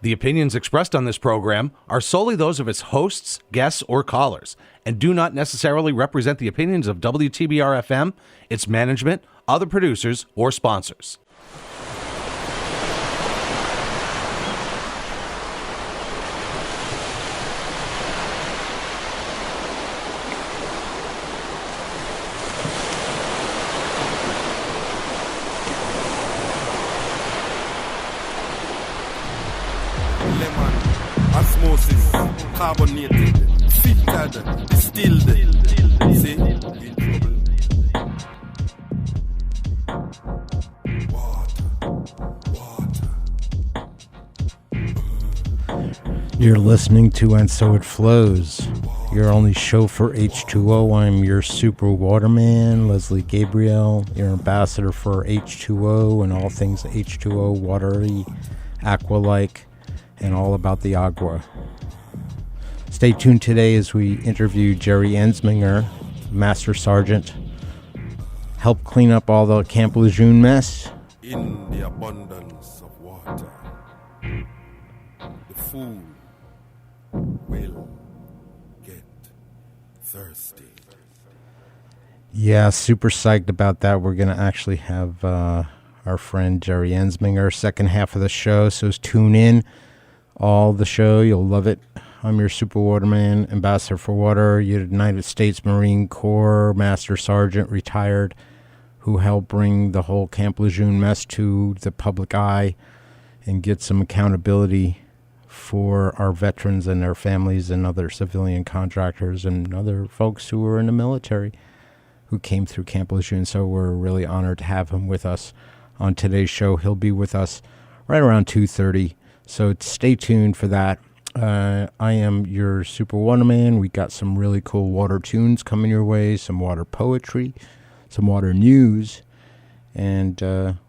The opinions expressed on this program are solely those of its hosts, guests, or callers, and do not necessarily represent the opinions of WTBR-FM, its management, other producers, or sponsors. Osmosis, carbonated, filtered, distilled. See? In trouble. Water. You're listening to And So It Flows, your only show for H2O. I'm your super waterman, Leslie Gabriel, your ambassador for H2O and all things H2O, watery, aqua-like, and all about the agua. Stay tuned today as we interview Jerry Ensminger, Master Sergeant. Help clean up all the Camp Lejeune mess. In the abundance of water, the fool will get thirsty. Yeah, super psyched about that. We're going to actually have our friend Jerry Ensminger, second half of the show, so tune in. All the show, you'll love it. I'm your super waterman, ambassador for water, United States Marine Corps, Master Sergeant, retired, who helped bring the whole Camp Lejeune mess to the public eye and get some accountability for our veterans and their families and other civilian contractors and other folks who were in the military who came through Camp Lejeune. So we're really honored to have him with us on today's show. He'll be with us right around 2:30. So stay tuned for that. I am your super waterman. We got some really cool water tunes coming your way, some water poetry, some water news, and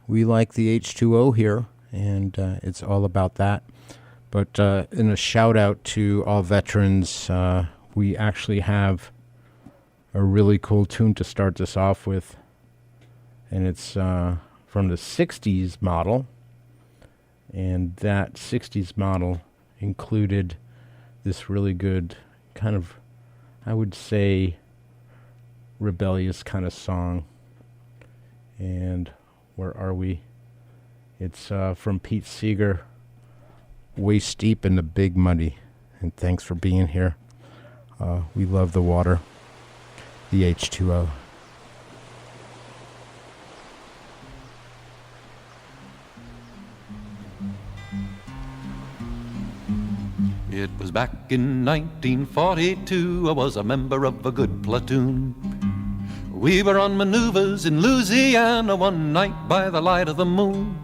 we like the H2O here, and it's all about that. But in a shout out to all veterans, we actually have a really cool tune to start this off with, and it's from the 60s model. And that 60s model included this really good kind of, I would say, rebellious kind of song. And where are we? It's from Pete Seeger, Waist Deep in the Big Muddy. And thanks for being here. We love the water, the H2O. It was back in 1942, I was a member of a good platoon. We were on maneuvers in Louisiana one night by the light of the moon.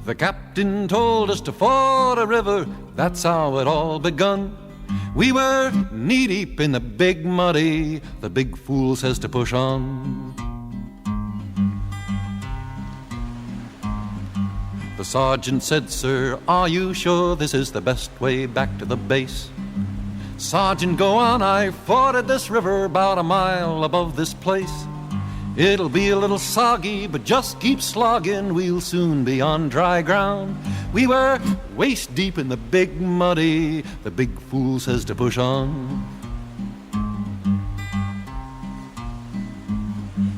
The captain told us to ford a river, that's how it all begun. We were knee-deep in the big muddy, the big fool says to push on. The sergeant said, "Sir, are you sure this is the best way back to the base?" "Sergeant, go on, I forded this river about a mile above this place. It'll be a little soggy, but just keep slogging, we'll soon be on dry ground." We were waist deep in the big muddy, the big fool says to push on.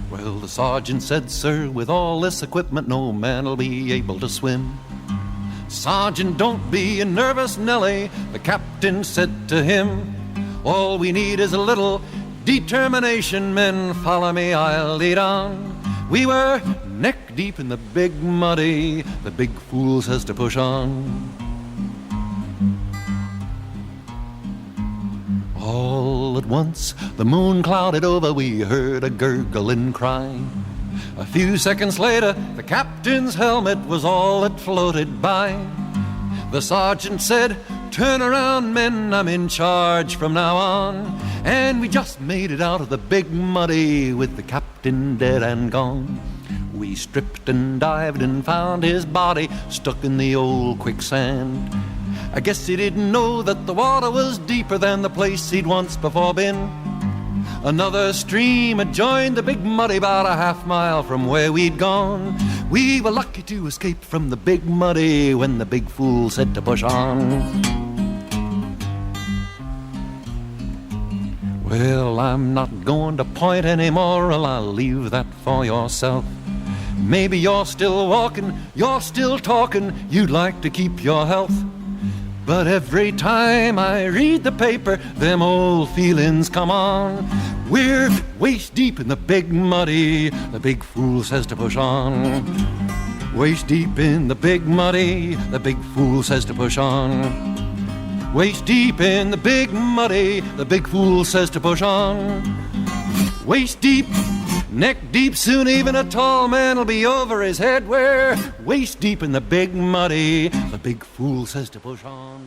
Well, the sergeant said, "Sir, with all this equipment, no man'll be able to swim." "Sergeant, don't be a nervous Nelly," the captain said to him. "All we need is a little determination, men, follow me, I'll lead on." We were neck deep in the big muddy, the big fool says to push on. All at once, the moon clouded over, we heard a gurgling cry. A few seconds later, the captain's helmet was all that floated by. The sergeant said, "Turn around, men, I'm in charge from now on." And we just made it out of the big muddy with the captain dead and gone. We stripped and dived and found his body stuck in the old quicksand. I guess he didn't know that the water was deeper than the place he'd once before been. Another stream had joined the big muddy about a half mile from where we'd gone. We were lucky to escape from the big muddy when the big fool said to push on. Well, I'm not going to point any moral, I'll leave that for yourself. Maybe you're still walking, you're still talking, you'd like to keep your health. But every time I read the paper, them old feelings come on. We're waist deep in the big muddy, the big fool says to push on. Waist deep in the big muddy, the big fool says to push on. Waist deep in the big muddy, the big fool says to push on. Waist deep, neck deep, soon even a tall man will be over his head. We're waist deep in the big muddy, the big fool says to push on.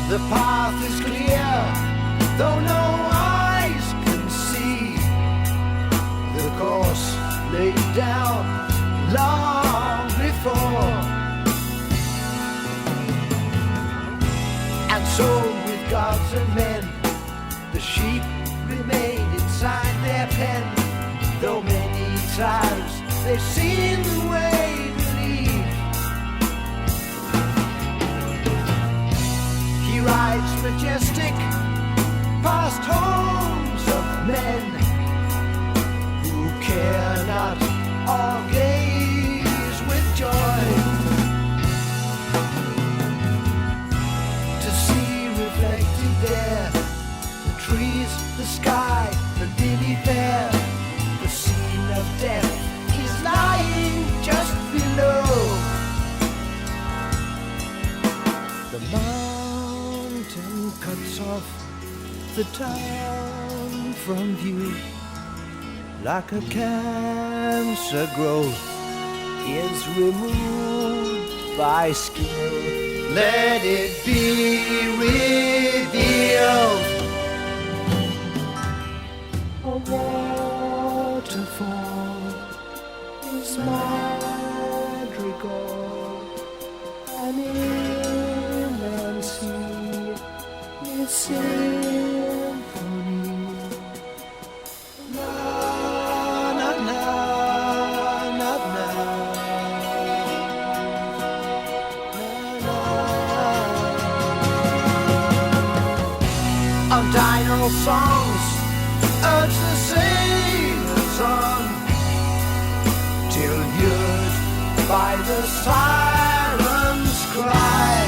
The path is clear, though no eyes can see. The course laid down long before. And so with gods and men, the sheep remained inside their pen. Though many times they've seen the way to leave. He rides majestic past homes of men who care not or gaze with joy to see reflected there the trees, the sky, the lily fair. The scene of death is lying just below. The mountain cuts off the town from view like a cancer growth is removed by skill. Let it be revealed. A waterfall is madrigal, an inland sea is symphony. Na na na na na na na. On dino songs urge the sailors on till lured by the sirens' cry.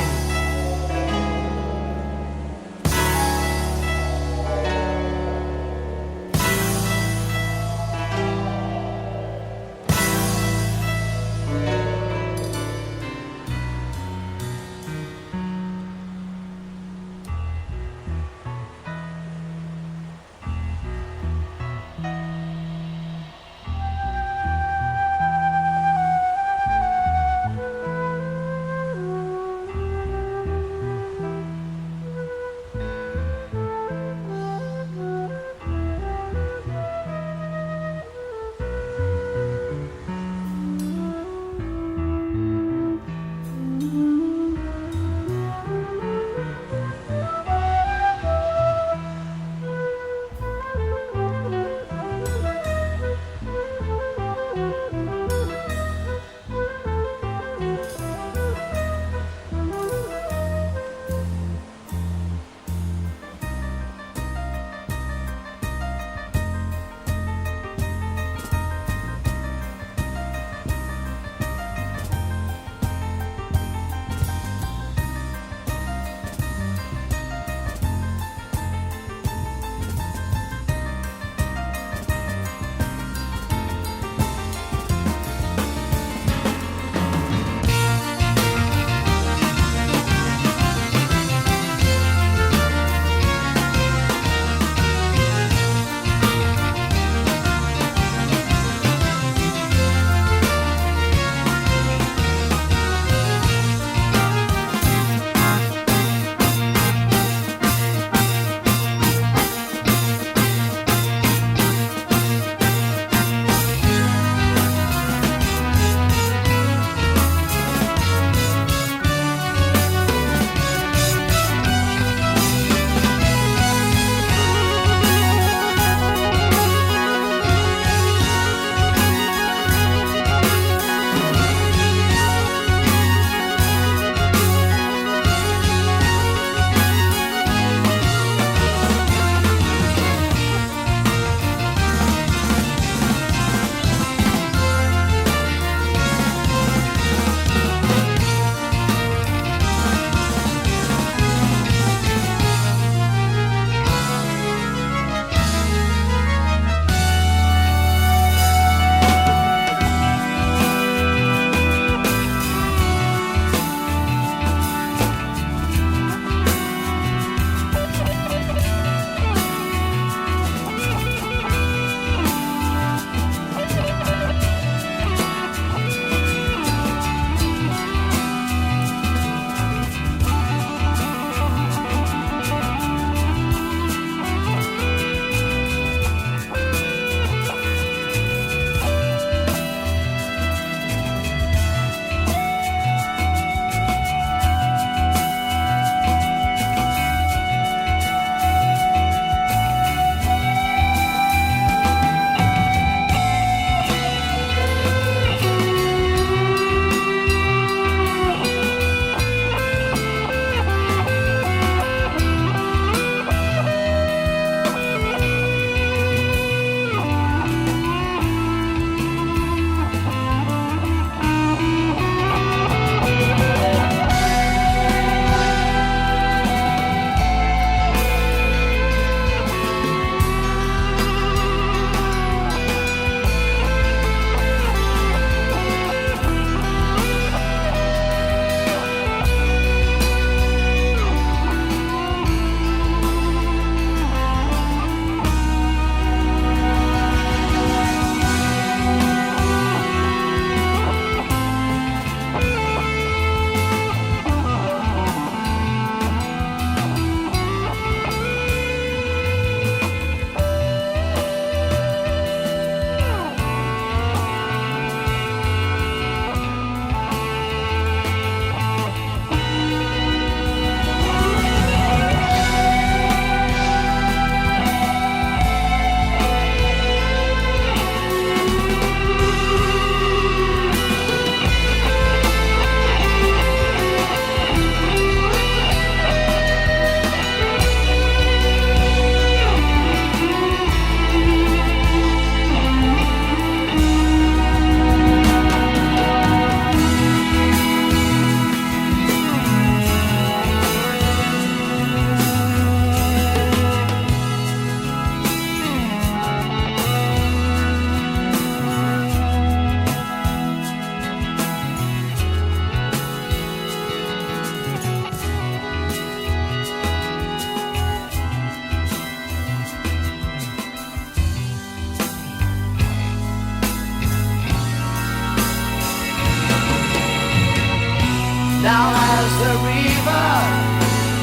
the river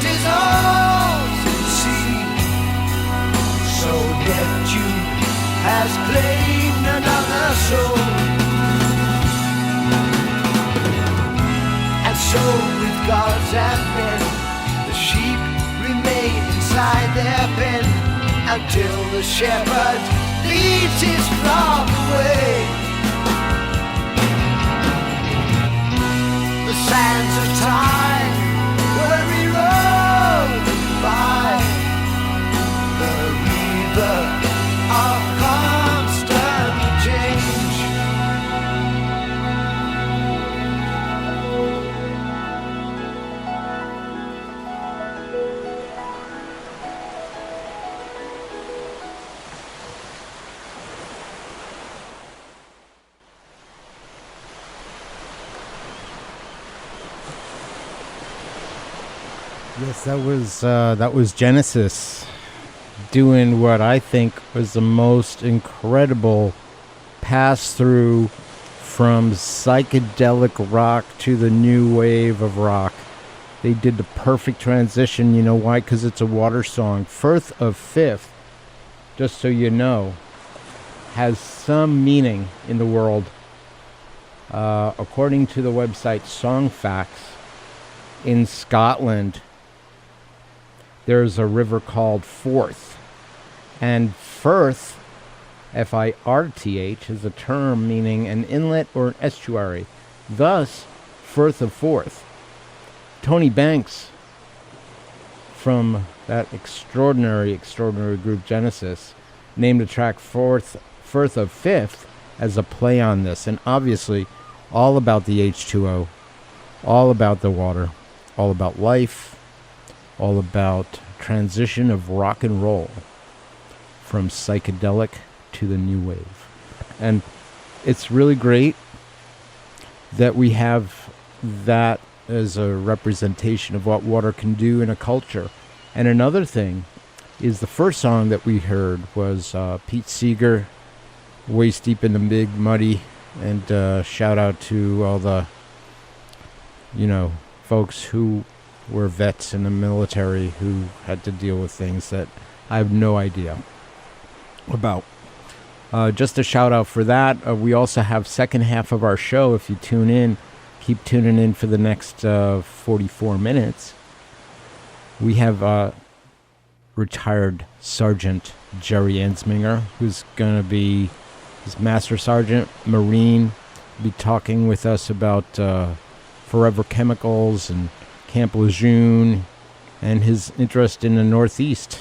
dissolves in the sea. So Neptune has claimed another soul. And so with gods and men, the sheep remain inside their pen until the shepherd leads his flock away. The sands of time were eroded by the river of constant change. Yes, that was Genesis doing what I think was the most incredible pass through from psychedelic rock to the new wave of rock. They did the perfect transition. You know why? Because it's a water song. Firth of Fifth, just so you know, has some meaning in the world. According to the website Songfacts, in Scotland, there's a river called Forth. And Firth, F-I-R-T-H, is a term meaning an inlet or an estuary. Thus, Firth of Forth. Tony Banks, from that extraordinary group Genesis, named the track Firth of Fifth as a play on this. And obviously, all about the H2O, all about the water, all about life, all about transition of rock and roll from psychedelic to the new wave. And it's really great that we have that as a representation of what water can do in a culture. And another thing is the first song that we heard was Pete Seeger, Waist Deep in the Big Muddy, and shout out to all the, folks who were vets in the military who had to deal with things that I have no idea about. Just a shout out for that. We also have second half of our show. If you tune in, keep tuning in for the next 44 minutes. We have retired Sergeant Jerry Ensminger, who's going to be his Master Sergeant Marine, be talking with us about forever chemicals and Camp Lejeune and his interest in the Northeast.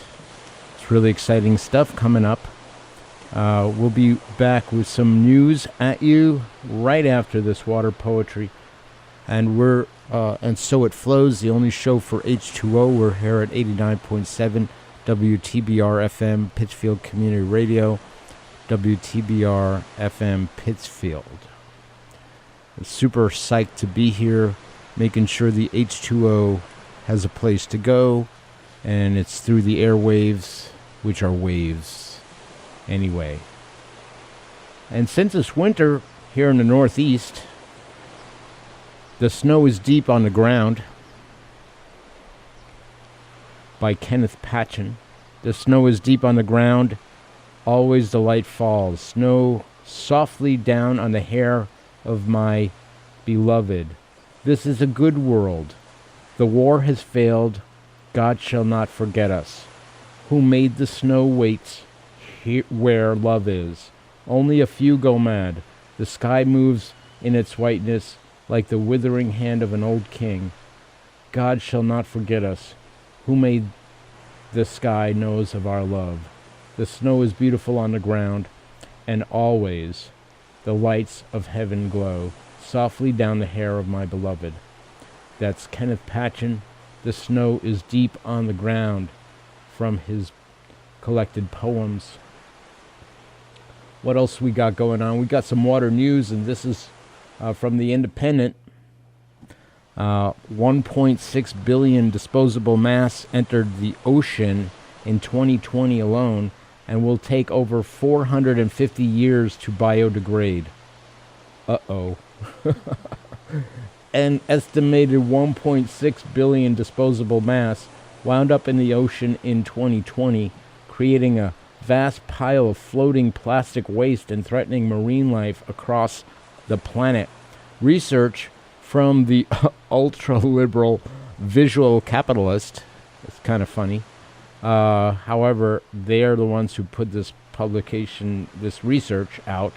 It's really exciting stuff coming up. We'll be back with some news at you right after this water poetry. And we're and So It Flows, the only show for H2O. We're here at 89.7 WTBR-FM, Pittsfield Community Radio, WTBR-FM, Pittsfield. I'm super psyched to be here, making sure the H2O has a place to go, and it's through the airwaves, which are waves anyway. And since it's winter here in the Northeast, The Snow is Deep on the Ground by Kenneth Patchen. The snow is deep on the ground, always the light falls. Snow softly down on the hair of my beloved. This is a good world. The war has failed. God shall not forget us. Who made the snow waits here where love is. Only a few go mad. The sky moves in its whiteness like the withering hand of an old king. God shall not forget us. Who made the sky knows of our love. The snow is beautiful on the ground, and always the lights of heaven glow softly down the hair of my beloved. That's Kenneth Patchen. The Snow is Deep on the Ground, from his collected poems. What else we got going on? We got some water news, and this is from The Independent. 1.6 billion disposable mass entered the ocean in 2020 alone, and will take over 450 years to biodegrade. Uh-oh. an estimated 1.6 billion disposable mass wound up in the ocean in 2020, creating a vast pile of floating plastic waste and threatening marine life across the planet. Research from the ultra-liberal Visual Capitalist, it's kind of funny, however, they are the ones who put this research out,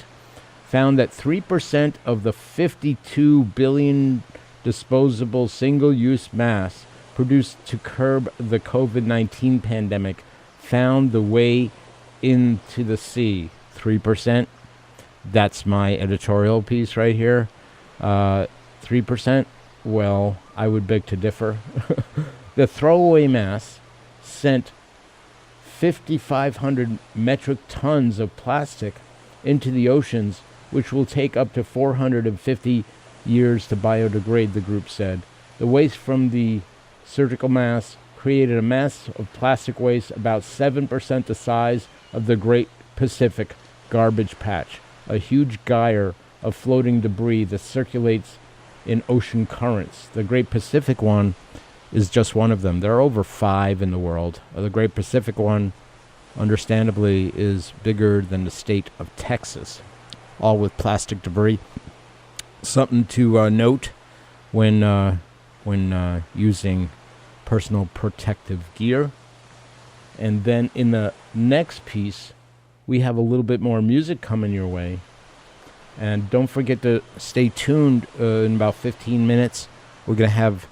found that 3% of the 52 billion disposable single-use mass produced to curb the COVID-19 pandemic found the way into the sea. 3%. That's my editorial piece right here. 3%. Well, I would beg to differ. The throwaway mass sent 5,500 metric tons of plastic into the oceans, which will take up to 450 years to biodegrade, the group said. The waste from the surgical mask created a mass of plastic waste about 7% the size of the Great Pacific Garbage Patch, a huge gyre of floating debris that circulates in ocean currents. The Great Pacific one is just one of them. There are over 5 in the world. The Great Pacific one, understandably, is bigger than the state of Texas, all with plastic debris. Something to note when using personal protective gear. And then in the next piece, we have a little bit more music coming your way. And don't forget to stay tuned. In about 15 minutes, we're going to have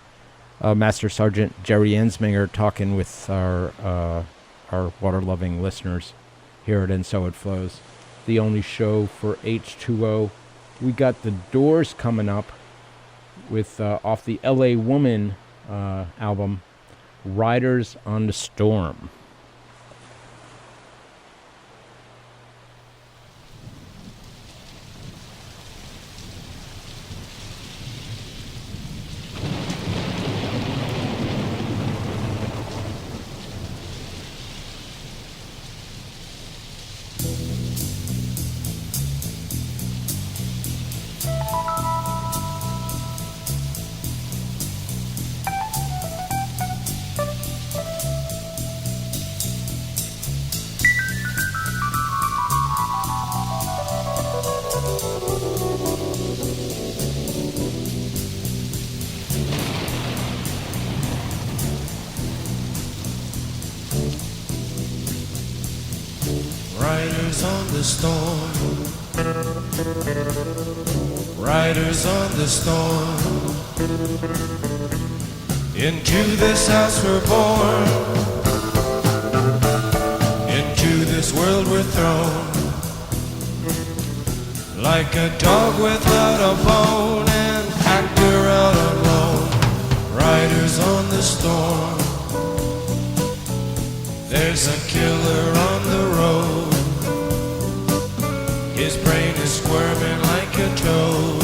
Master Sergeant Jerry Ensminger talking with our water-loving listeners here at And So It Flows, the only show for H2O. We got The Doors coming up with off the LA Woman album, Riders on the Storm. Riders on the storm, riders on the storm. Into this house we're born, into this world we're thrown. Like a dog without a bone, and actor out alone. Riders on the storm. There's a killer on the road. His brain is squirming like a toad.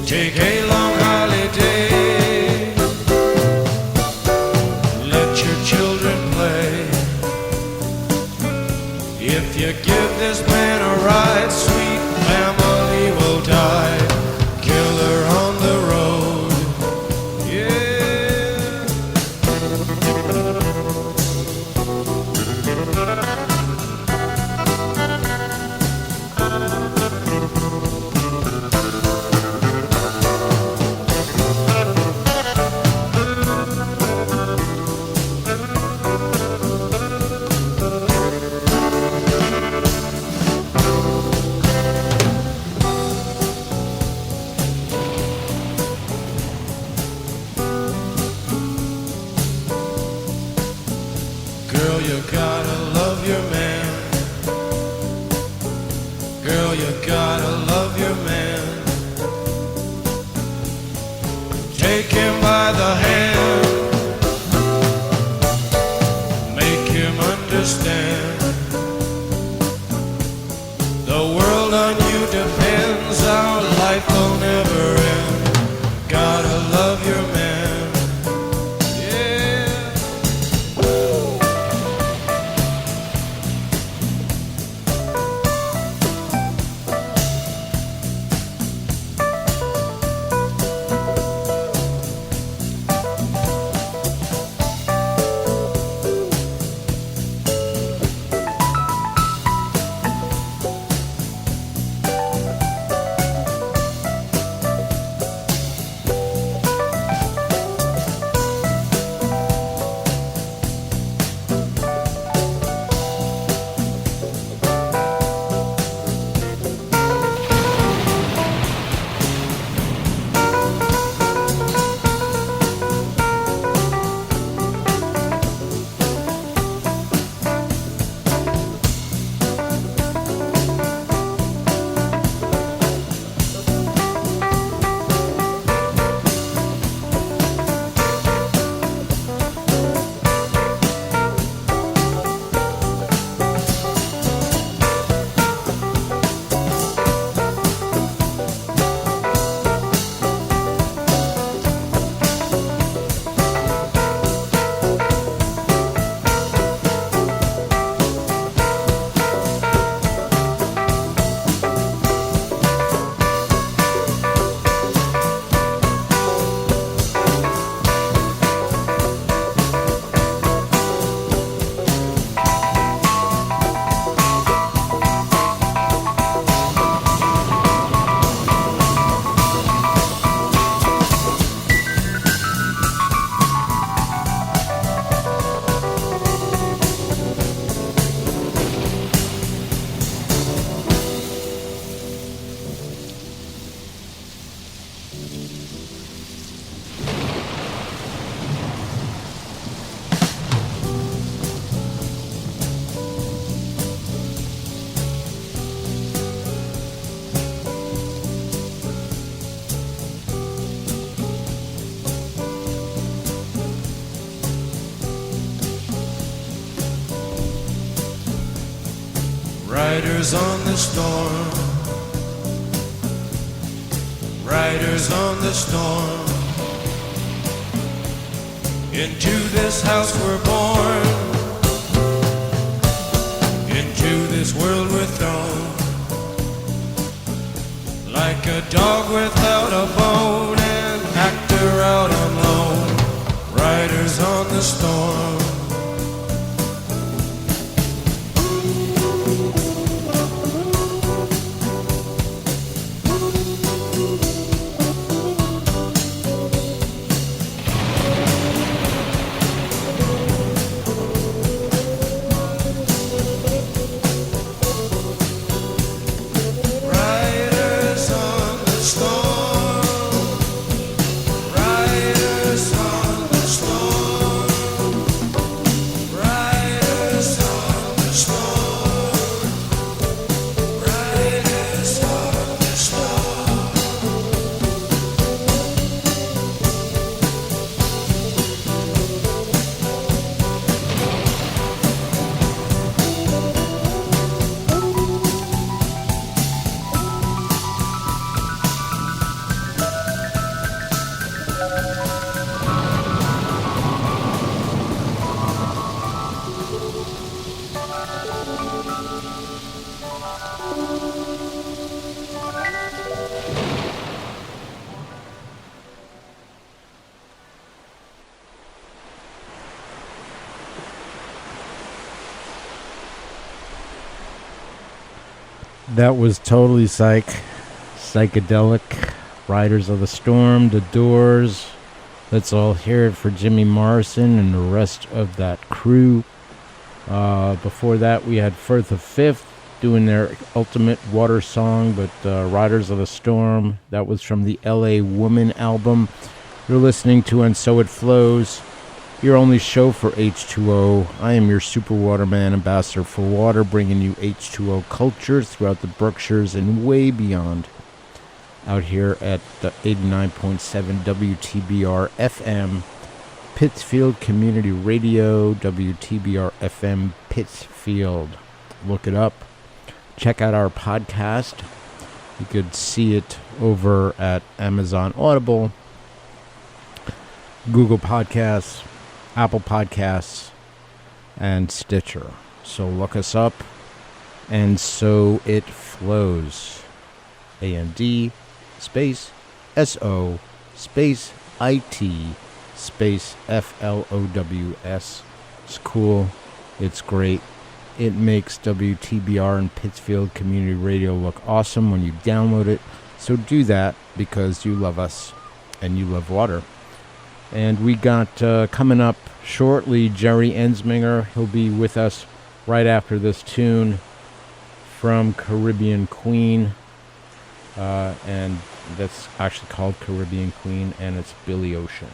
Take a long holiday. Let your children play. If you give this man a ride, sweet family will die. Killer on the road. Yeah. Girl, you gotta love your man. Girl, you gotta love your man. Take him by the hand. Make him understand. The world on you depends. Our life will never end. Gotta love your man. Riders on the storm. Riders on the storm. Into this house we're born. Into this world we're thrown. Like a dog without a bone, an actor out on loan. Riders on the storm. That was totally psychedelic. Riders of the Storm, The Doors. Let's all hear it for Jimmy Morrison and the rest of that crew. Before that, we had Firth of Fifth doing their ultimate water song, but Riders of the Storm, that was from the LA Woman album. You're listening to And So It Flows, your only show for H2O. I am your Super Waterman ambassador for water, bringing you H2O culture throughout the Berkshires and way beyond. Out here at the 89.7 WTBR-FM, Pittsfield Community Radio, WTBR-FM Pittsfield. Look it up. Check out our podcast. You could see it over at Amazon Audible, Google Podcasts, Apple Podcasts, and Stitcher. So look us up. And So It Flows. AND space SO space IT space FLOWS. It's cool. It's great. It makes WTBR and Pittsfield Community Radio look awesome when you download it. So do that because you love us and you love water. And we got coming up shortly Jerry Ensminger. He'll be with us right after this tune from Caribbean Queen. And that's actually called Caribbean Queen, and it's Billy Ocean.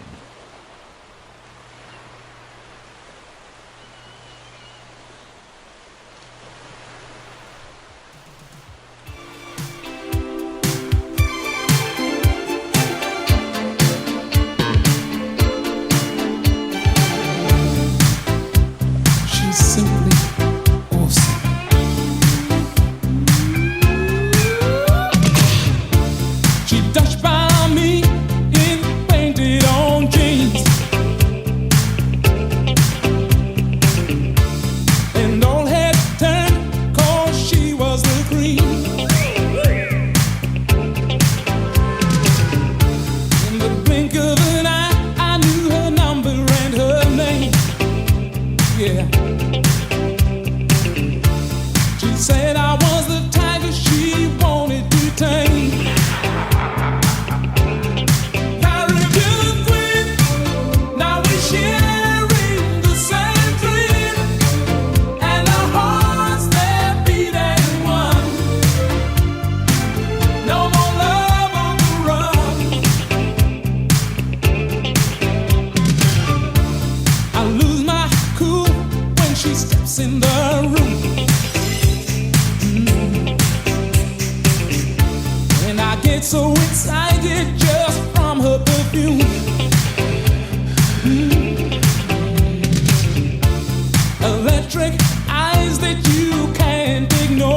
Electric eyes that you can't ignore.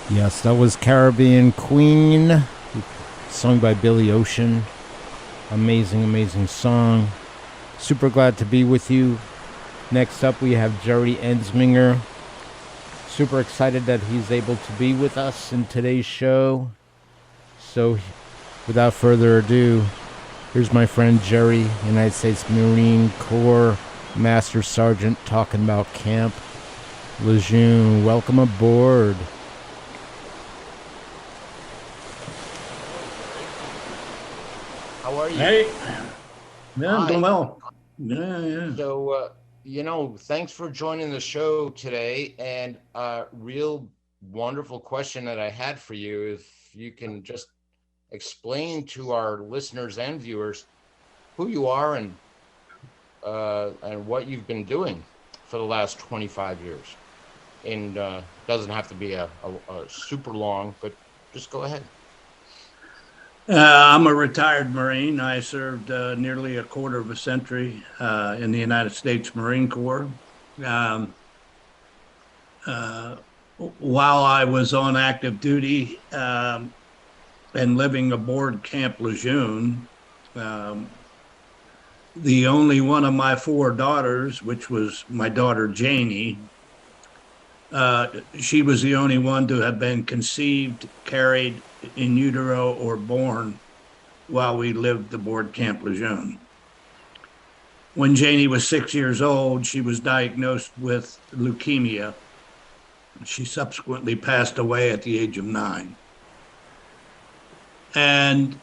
Yes, that was Caribbean Queen, sung by Billy Ocean. Amazing, amazing song. Super glad to be with you. Next up, we have Jerry Ensminger. Super excited that he's able to be with us in today's show. So, without further ado, here's my friend Jerry, United States Marine Corps Master Sergeant, talking about Camp Lejeune. Welcome aboard. How are you? Hey, yeah, I'm doing Hi. well. Yeah. So, thanks for joining the show today. And a real wonderful question that I had for you, if you can just explain to our listeners and viewers who you are and what you've been doing for the last 25 years. And doesn't have to be a super long, but just go ahead. I'm a retired Marine. I served nearly a quarter of a century in the United States Marine Corps. While I was on active duty and living aboard Camp Lejeune, the only one of my four daughters, which was my daughter Janie, she was the only one to have been conceived, carried in utero, or born while we lived aboard Camp Lejeune. When Janie was 6 years old, she was diagnosed with leukemia. She subsequently passed away at the age of 9. And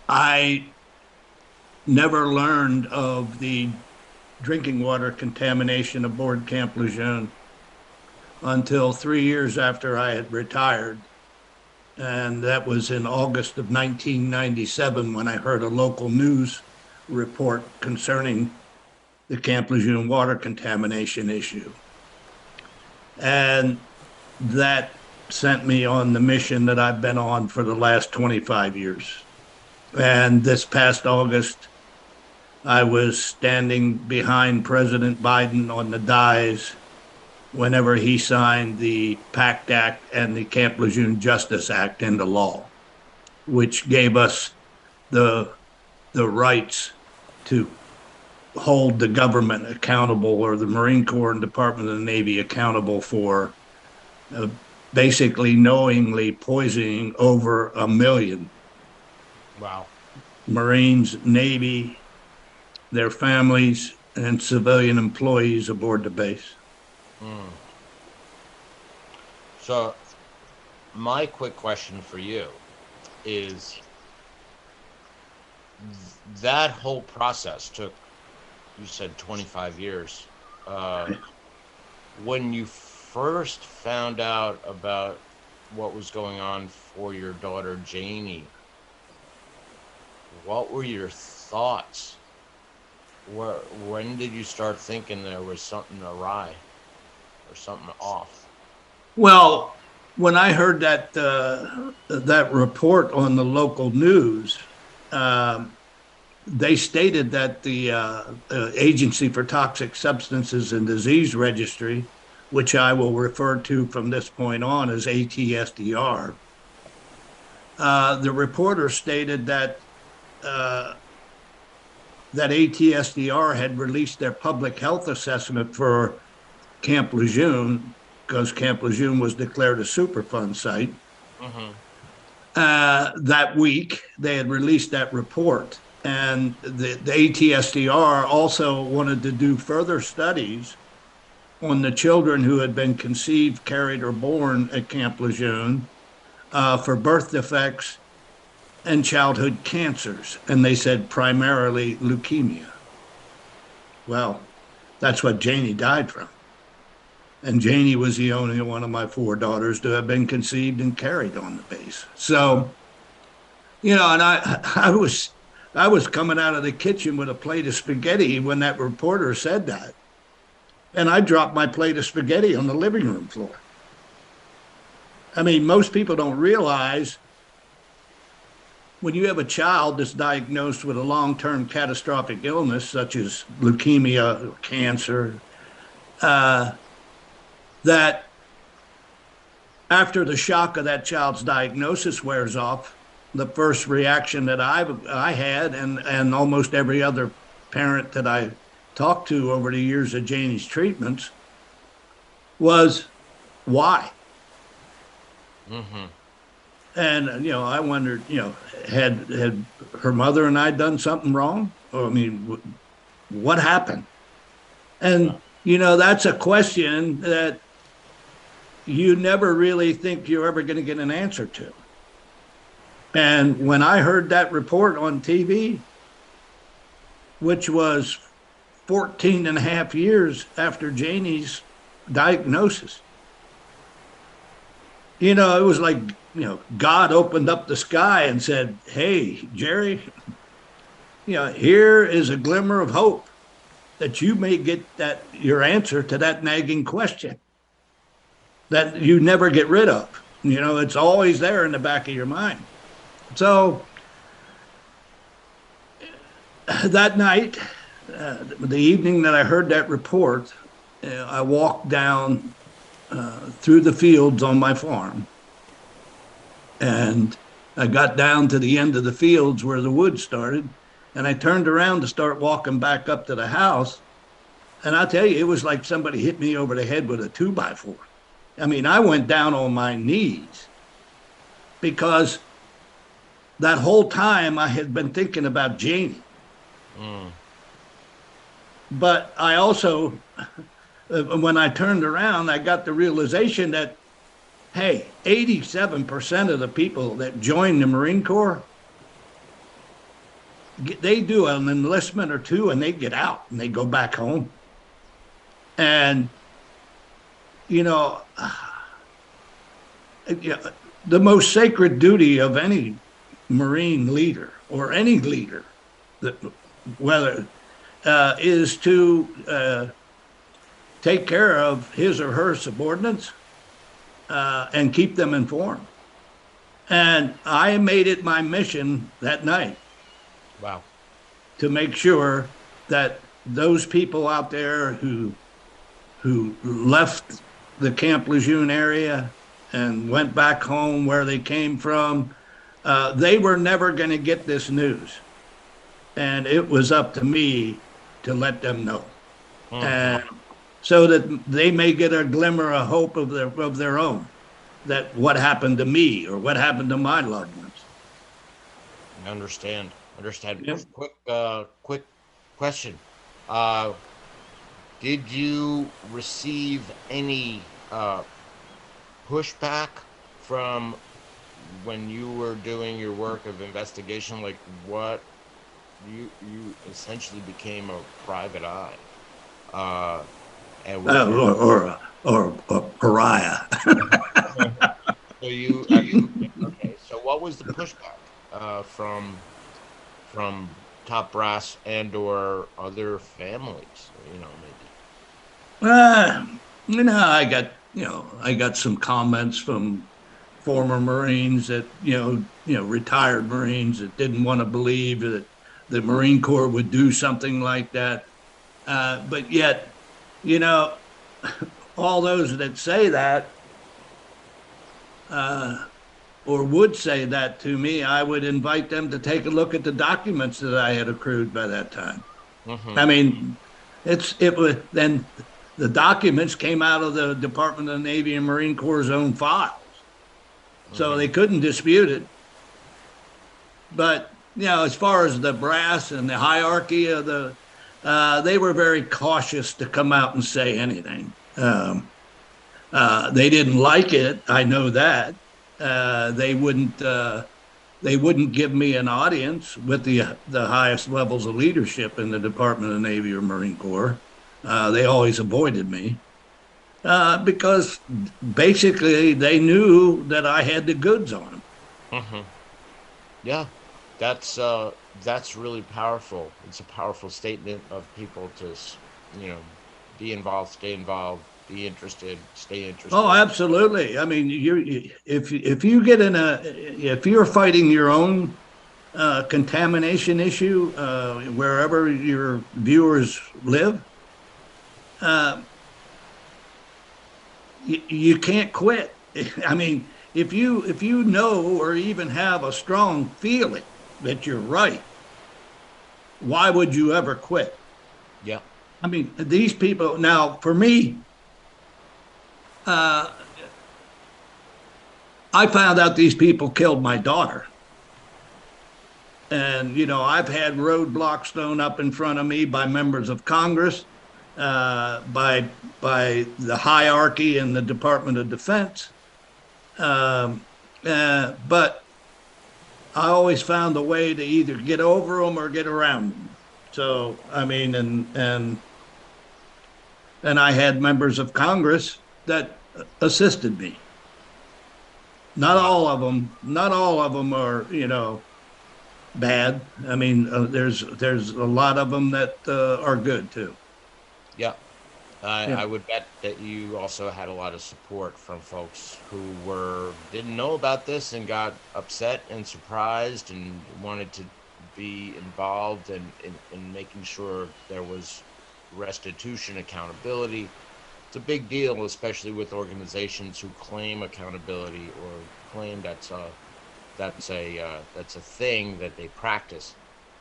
I never learned of the drinking water contamination aboard Camp Lejeune until 3 years after I had retired. And that was in August of 1997 when I heard a local news report concerning the Camp Lejeune water contamination issue. And that sent me on the mission that I've been on for the last 25 years. And this past August, I was standing behind President Biden on the dais whenever he signed the PACT Act and the Camp Lejeune Justice Act into law, which gave us the rights to hold the government accountable, or the Marine Corps and Department of the Navy accountable, for basically knowingly poisoning over 1 million Wow. Marines, Navy, their families, and civilian employees aboard the base. So my quick question for you is, that whole process took, you said 25 years. When you first found out about what was going on for your daughter Janie, what were your thoughts? When did you start thinking there was something awry or something off? Well, when I heard that that report on the local news, they stated that the Agency for Toxic Substances and Disease Registry, which I will refer to from this point on as ATSDR, the reporter stated that that ATSDR had released their public health assessment for Camp Lejeune, because Camp Lejeune was declared a Superfund site. That week, they had released that report. And the ATSDR also wanted to do further studies on the children who had been conceived, carried, or born at Camp Lejeune for birth defects and childhood cancers. And they said primarily leukemia. Well, that's what Janie died from. And Janie was the only one of my four daughters to have been conceived and carried on the base. So, you know, and I was coming out of the kitchen with a plate of spaghetti when that reporter said that. And I dropped my plate of spaghetti on the living room floor. I mean, most people don't realize when you have a child that's diagnosed with a long-term catastrophic illness, such as leukemia or cancer, that after the shock of that child's diagnosis wears off, the first reaction that I had, and almost every other parent that I talked to over the years of Janie's treatments, was why? Mm-hmm. And, I wondered, had her mother and I done something wrong? Or, I mean, what happened? And, that's a question that you never really think you're ever going to get an answer to. And when I heard that report on TV, which was 14 and a half years after Janie's diagnosis, it was like, God opened up the sky and said, hey, Jerry, here is a glimmer of hope that you may get your answer to that nagging question that you never get rid of. It's always there in the back of your mind. So that night, the evening that I heard that report, I walked down through the fields on my farm. And I got down to the end of the fields where the woods started, and I turned around to start walking back up to the house. And I'll tell you, it was like somebody hit me over the head with a 2x4. I mean, I went down on my knees because that whole time I had been thinking about Janie. Mm. But I also, when I turned around, I got the realization that, hey, 87% of the people that join the Marine Corps, they do an enlistment or two and they get out and they go back home. And, the most sacred duty of any Marine leader or any leader, is to take care of his or her subordinates and keep them informed. And I made it my mission that night. Wow. To make sure that those people out there who left the Camp Lejeune area and went back home where they came from, they were never going to get this news. And it was up to me to let them know. Mm-hmm. And so that they may get a glimmer of hope of their own, that what happened to me or what happened to my loved ones. I understand. Yep. Quick question. Did you receive any pushback from when you were doing your work of investigation? Like, what you essentially became a private eye, and or a pariah. So you okay? So what was the pushback from top brass and or other families? Maybe. I got some comments from former Marines that retired Marines that didn't want to believe that the Marine Corps would do something like that. But yet, all those that say that or would say that to me, I would invite them to take a look at the documents that I had accrued by that time. Mm-hmm. I mean, it was then the documents came out of the Department of the Navy and Marine Corps' own files. So they couldn't dispute it. But, as far as the brass and the hierarchy of they were very cautious to come out and say anything. They didn't like it. I know that. They wouldn't give me an audience with the highest levels of leadership in the Department of the Navy or Marine Corps. They always avoided me because basically they knew that I had the goods on them. Mm-hmm. Yeah, that's really powerful. It's a powerful statement of people to, be involved, stay involved, be interested, stay interested. Oh, absolutely. I mean, if you get if you're fighting your own contamination issue wherever your viewers live, you can't quit. I mean, if you know or even have a strong feeling that you're right, why would you ever quit? Yeah. I mean, these people now, for me, I found out these people killed my daughter. And, I've had roadblocks thrown up in front of me by members of Congress, by the hierarchy in the Department of Defense. But I always found a way to either get over them or get around them. So, I mean, and I had members of Congress that assisted me. Not all of them are, bad. I mean, there's a lot of them that are good too. Yeah. I would bet that you also had a lot of support from folks who didn't know about this and got upset and surprised and wanted to be involved in making sure there was restitution, accountability. It's a big deal, especially with organizations who claim accountability or claim that's a thing that they practice.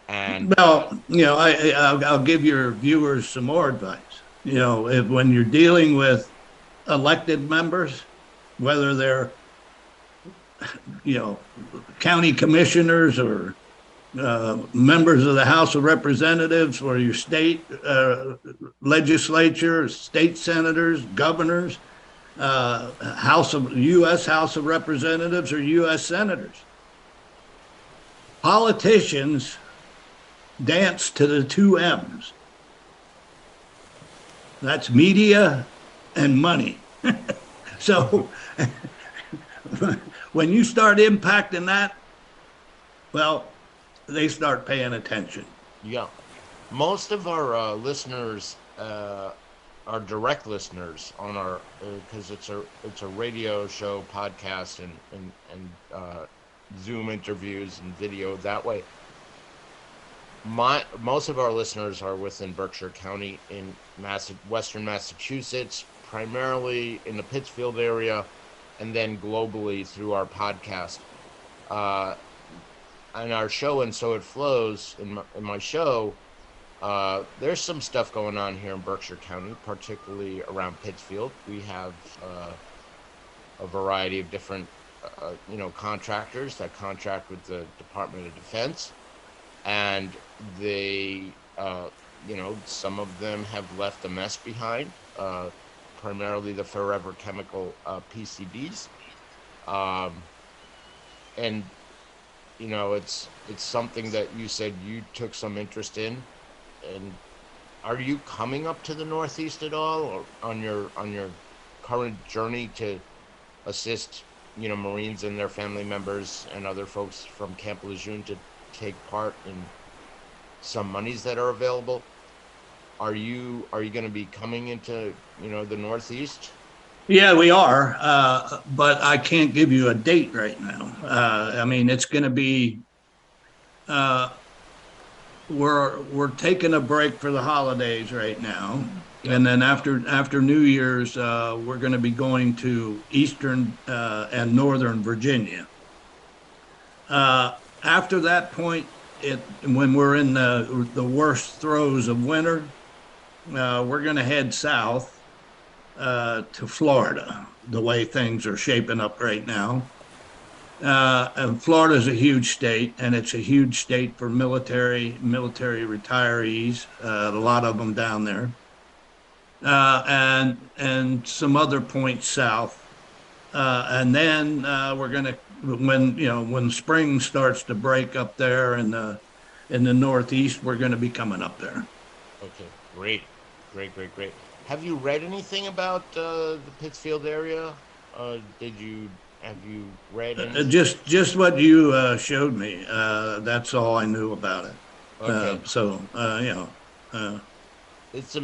And well, I'll give your viewers some more advice. When you're dealing with elected members, whether they're, county commissioners or members of the House of Representatives or your state legislature, state senators, governors, U.S. House of Representatives or U.S. senators, politicians dance to the two M's. That's media and money. So when you start impacting that, well, they start paying attention. Yeah. Most of our listeners are direct listeners on our, because it's a radio show, podcast, and Zoom interviews and video that way. Most of our listeners are within Berkshire County in Western Massachusetts, primarily in the Pittsfield area, and then globally through our podcast. And our show, And So It Flows, in my show, there's some stuff going on here in Berkshire County, particularly around Pittsfield. We have a variety of different, contractors that contract with the Department of Defense. And they, some of them have left a mess behind, primarily the forever chemical PCBs. And, it's something that you said you took some interest in. And are you coming up to the Northeast at all, or on your current journey to assist, Marines and their family members and other folks from Camp Lejeune to take part in some monies that are available? Are you going to be coming into the Northeast? Yeah, we are, but I can't give you a date right now. I mean, it's going to be. We're taking a break for the holidays right now, and then after New Year's, we're going to be going to Eastern and Northern Virginia. After that point, when we're in the worst throes of winter, we're going to head south to Florida, the way things are shaping up right now. And Florida is a huge state, and it's a huge state for military retirees, a lot of them down there, and some other points south. And then we're going to, when spring starts to break up there in the Northeast, we're going to be coming up there. Okay, great. Have you read anything about the Pittsfield area? Have you read anything? Just what you showed me. That's all I knew about it. Okay. It's a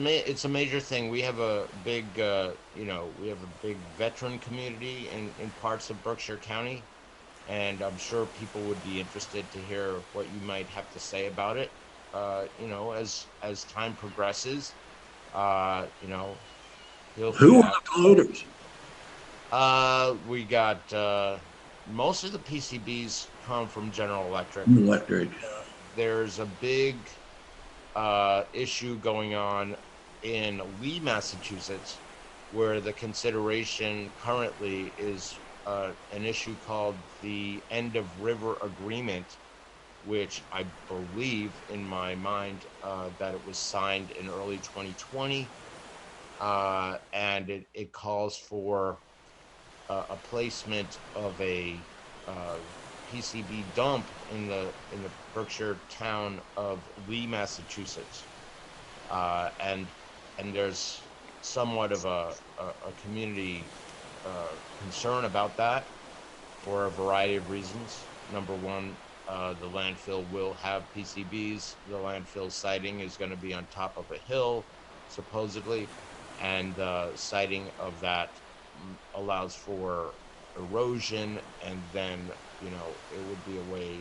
major thing. We have a big big veteran community in parts of Berkshire County, and I'm sure people would be interested to hear what you might have to say about it. As time progresses, who are the polluters? We got most of the PCBs come from General Electric. Electric. There's a big issue going on in Lee, Massachusetts, where the consideration currently is an issue called the End of River Agreement, which I believe in my mind that it was signed in early 2020. And it calls for a placement of a PCB dump in the Berkshire town of Lee, Massachusetts, and there's somewhat of a community concern about that for a variety of reasons. Number one, the landfill will have PCBs. The landfill siting is going to be on top of a hill, supposedly, and siting of that allows for erosion, and then it would be a way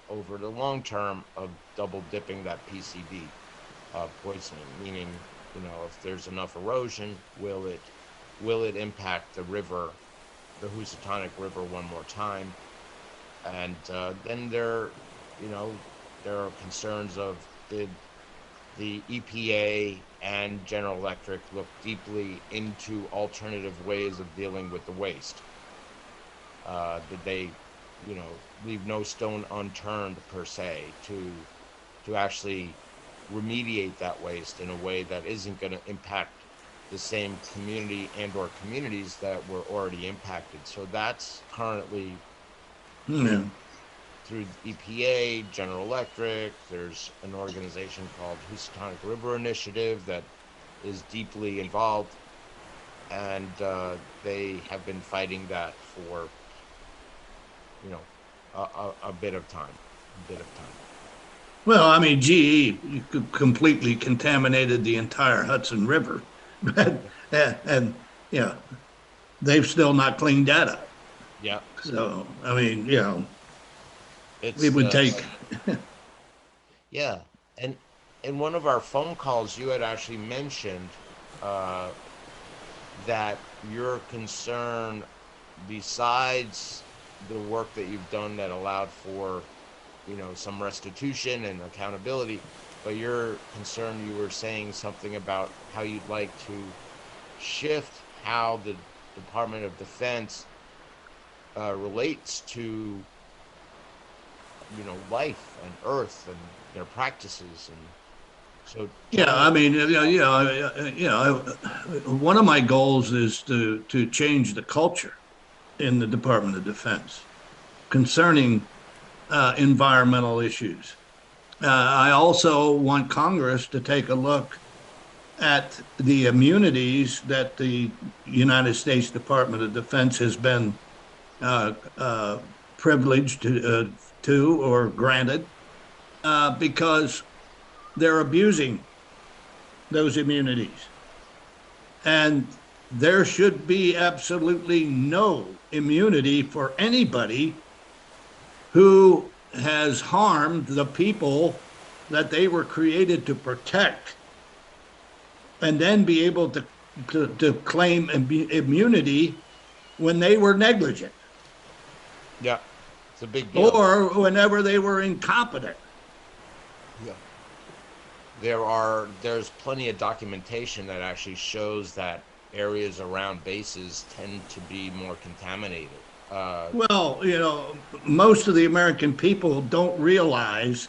over the long term of double dipping that PCB poisoning, meaning if there's enough erosion, will it impact the river, the Housatonic River, one more time? And then there are concerns of did the EPA and General Electric look deeply into alternative ways of dealing with the waste? Did they, leave no stone unturned per se to actually remediate that waste in a way that isn't going to impact the same community and or communities that were already impacted? So that's currently through EPA, General Electric. There's an organization called Housatonic River Initiative that is deeply involved, and they have been fighting that for a bit of time. Well, I mean, GE completely contaminated the entire Hudson River, and they've still not cleaned that up. Yeah. So, I mean, It's, it would take. Yeah, and in one of our phone calls, you had actually mentioned that your concern, besides the work that you've done that allowed for, some restitution and accountability, but your concern, you were saying something about how you'd like to shift how the Department of Defense relates to life and earth and their practices. And so I mean, one of my goals is to change the culture in the Department of Defense concerning environmental issues. I also want Congress to take a look at the immunities that the United States Department of Defense has been privileged to or granted, because they're abusing those immunities. And there should be absolutely no immunity for anybody who has harmed the people that they were created to protect, and then be able to claim immunity when they were negligent. Yeah, it's a big deal. Or whenever they were incompetent. Yeah. There's plenty of documentation that actually shows that areas around bases tend to be more contaminated. Well, most of the American people don't realize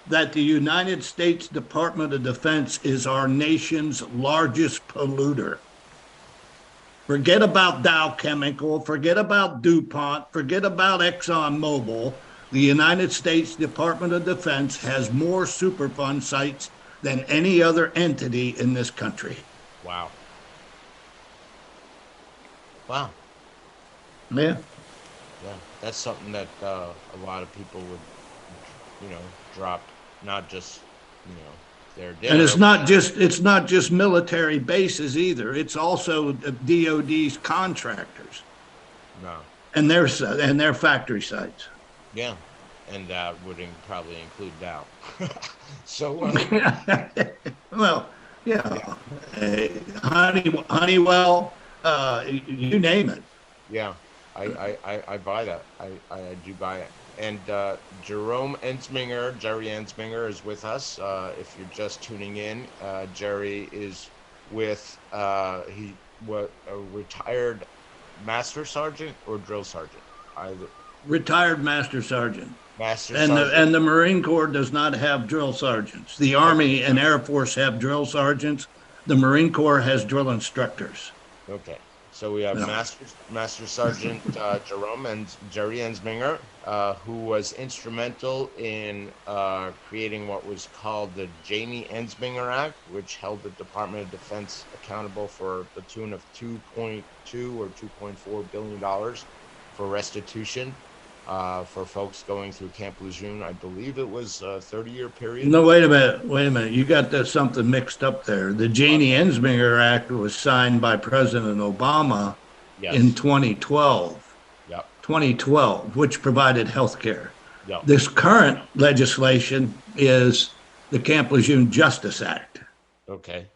that the United States Department of Defense is our nation's largest polluter. Forget about Dow Chemical, forget about DuPont, forget about ExxonMobil. The United States Department of Defense has more Superfund sites than any other entity in this country. Wow. Yeah. Yeah, that's something that a lot of people would, drop, not just, their dinner. And it's not just military bases either. It's also DOD's contractors. No. And their factory sites. Yeah, and that would probably include Dow. So. Well, yeah. Honeywell, you name it. Yeah, I buy that. I do buy it. And Jerome Ensminger, Jerry Ensminger is with us. If you're just tuning in, Jerry is with a retired master sergeant or drill sergeant. Either Retired master sergeant. master And sergeant. the Marine Corps does not have drill sergeants. The Army and Air Force have drill sergeants. The Marine Corps has drill instructors. Okay, so we have Yeah. Master Sergeant Jerome and Jerry Ensminger, who was instrumental in creating what was called the Janie Ensminger Act, which held the Department of Defense accountable for the tune of $2.2 or $2.4 billion for restitution for folks going through Camp Lejeune. I believe it was a 30-year period. No, wait a minute. You got something mixed up there. The Janie Ensminger Act was signed by President Obama Yes. in 2012. Yep. 2012, which provided health care. Yep. This current legislation is the Camp Lejeune Justice Act. Okay.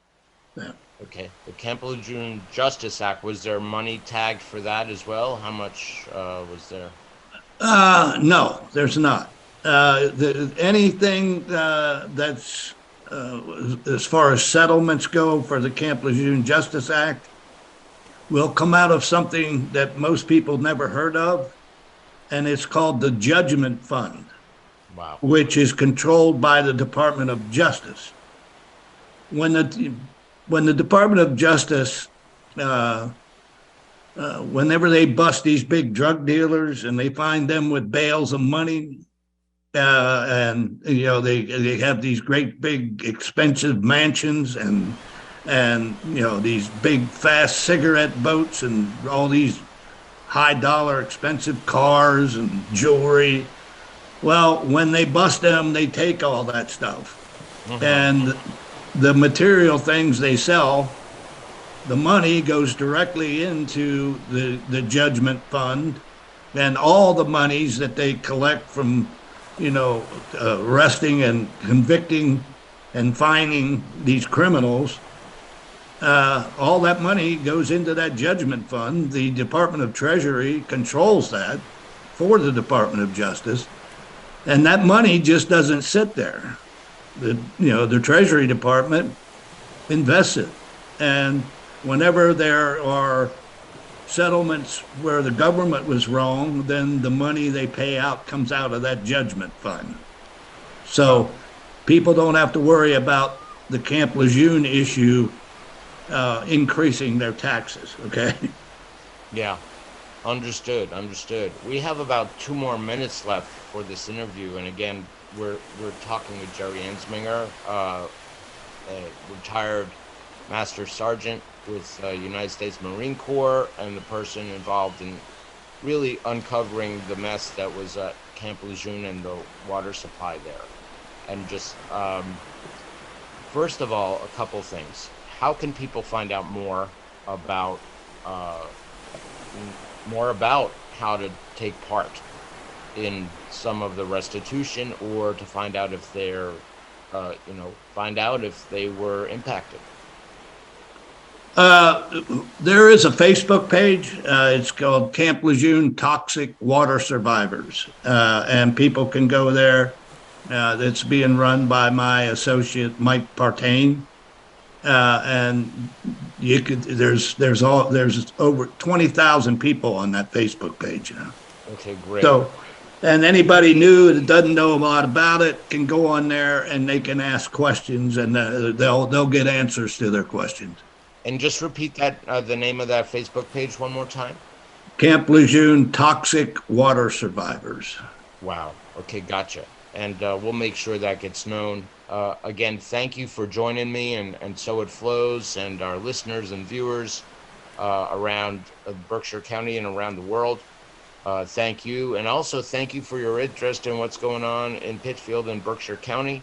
Yeah. Okay. The Camp Lejeune Justice Act, was there money tagged for that as well? How much was there? No, there's not. Anything that's as far as settlements go for the Camp Lejeune Justice Act will come out of something that most people never heard of, and it's called the Judgment Fund, Wow. which is controlled by the Department of Justice. When the Department of Justice whenever they bust these big drug dealers and they find them with bales of money, and they have these great big expensive mansions and these big fast cigarette boats and all these high dollar expensive cars and jewelry. Well, when they bust them, they take all that stuff, and the material things they sell, the money goes directly into the judgment fund, and all the monies that they collect from, arresting and convicting and fining these criminals, all that money goes into that judgment fund. The Department of Treasury controls that for the Department of Justice, and that money just doesn't sit there. The Treasury Department invests it, and whenever there are settlements where the government was wrong, then the money they pay out comes out of that judgment fund. So people don't have to worry about the Camp Lejeune issue increasing their taxes, okay? Yeah. Understood. We have about 2 more minutes left for this interview, and again, we're talking with Jerry Ensminger, a retired Master Sergeant with United States Marine Corps, and the person involved in really uncovering the mess that was at Camp Lejeune and the water supply there. And just, first of all, a couple things. How can people find out more about how to take part in some of the restitution, or to find out if they're, if they were impacted? There is a Facebook page. It's called Camp Lejeune Toxic Water Survivors, and people can go there. It's being run by my associate Mike Partain, and you could. There's over 20,000 people on that Facebook page. Okay, great. So, and anybody new that doesn't know a lot about it can go on there and they can ask questions, and they'll get answers to their questions. And just repeat that, the name of that Facebook page one more time. Camp Lejeune Toxic Water Survivors. Wow. Okay, gotcha. And we'll make sure that gets known. Again, thank you for joining me and So It Flows and our listeners and viewers around Berkshire County and around the world. Thank you. And also thank you for your interest in what's going on in Pittsfield and Berkshire County.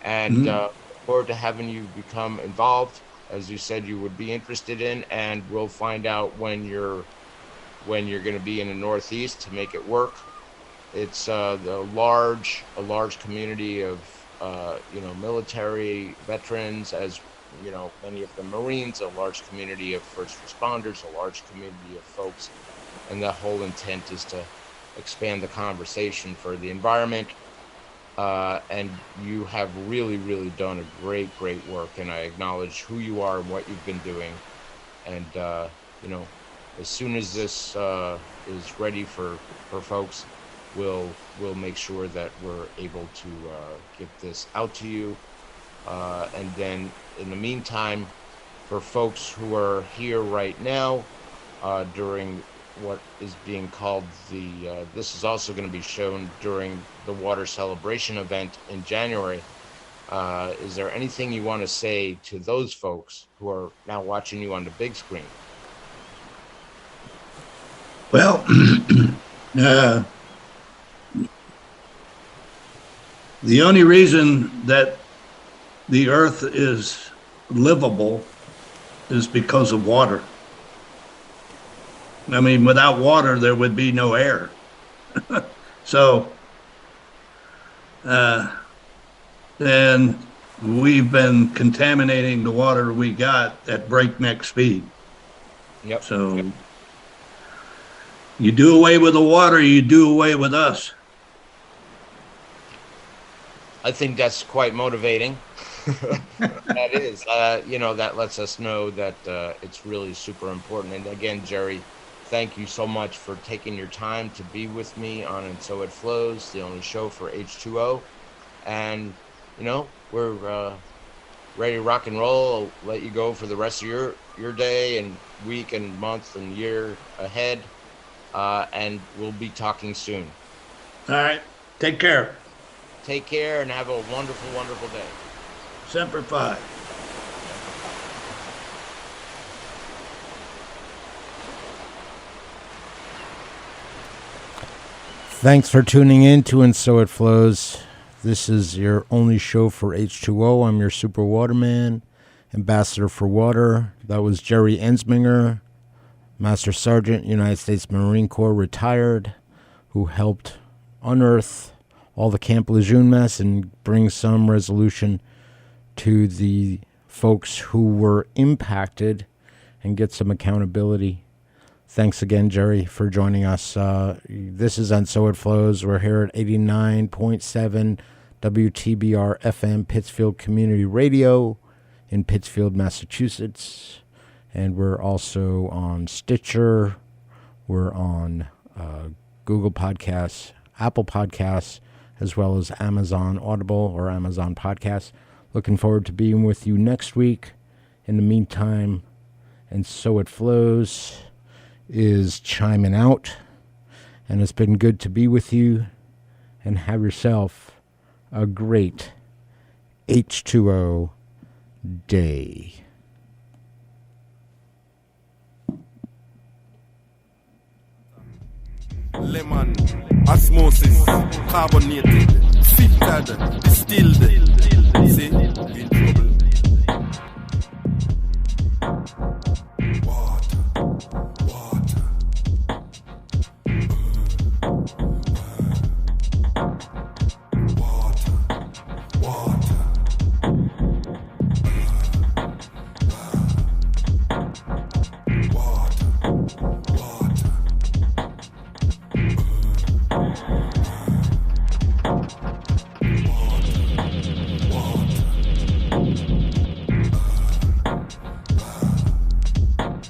And look forward to having you become involved, as you said you would be interested in, and we'll find out when you're going to be in the Northeast to make it work. It's a large community of military veterans, as many of the Marines, a large community of first responders, a large community of folks. And the whole intent is to expand the conversation for the environment. And you have really, really done a great work. And I acknowledge who you are and what you've been doing. And, as soon as this is ready for folks, we'll make sure that we're able to get this out to you. And then in the meantime, for folks who are here right now during what is being called this is also going to be shown during the water celebration event in January. Is there anything you want to say to those folks who are now watching you on the big screen? Well, the only reason that the earth is livable is because of water. I mean, without water, there would be no air. So, then we've been contaminating the water we got at breakneck speed. Yep. So, you do away with the water, you do away with us. I think that's quite motivating. That is, that lets us know that it's really super important. And again, Jerry, thank you so much for taking your time to be with me on And So It Flows, the only show for H2O. And, we're ready to rock and roll. I'll let you go for the rest of your day and week and month and year ahead. And we'll be talking soon. All right. Take care. Take care and have a wonderful, wonderful day. Semper Fi. Thanks for tuning in to And So It Flows. This is your only show for H2O. I'm your super waterman, ambassador for water. That was Jerry Ensminger, Master Sergeant, United States Marine Corps, retired, who helped unearth all the Camp Lejeune mess and bring some resolution to the folks who were impacted and get some accountability. Thanks again, Jerry, for joining us. This is And So It Flows. We're here at 89.7 WTBR-FM, Pittsfield Community Radio in Pittsfield, Massachusetts. And we're also on Stitcher. We're on Google Podcasts, Apple Podcasts, as well as Amazon Audible or Amazon Podcasts. Looking forward to being with you next week. In the meantime, And So It Flows is chiming out. And it's been good to be with you. And have yourself a great H2O day. Lemon, osmosis, carbonated, filtered, distilled. See, we in trouble. Water, water. Water, water.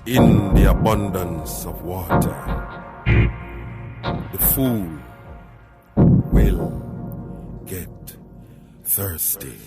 In the abundance of water, the fool will get thirsty.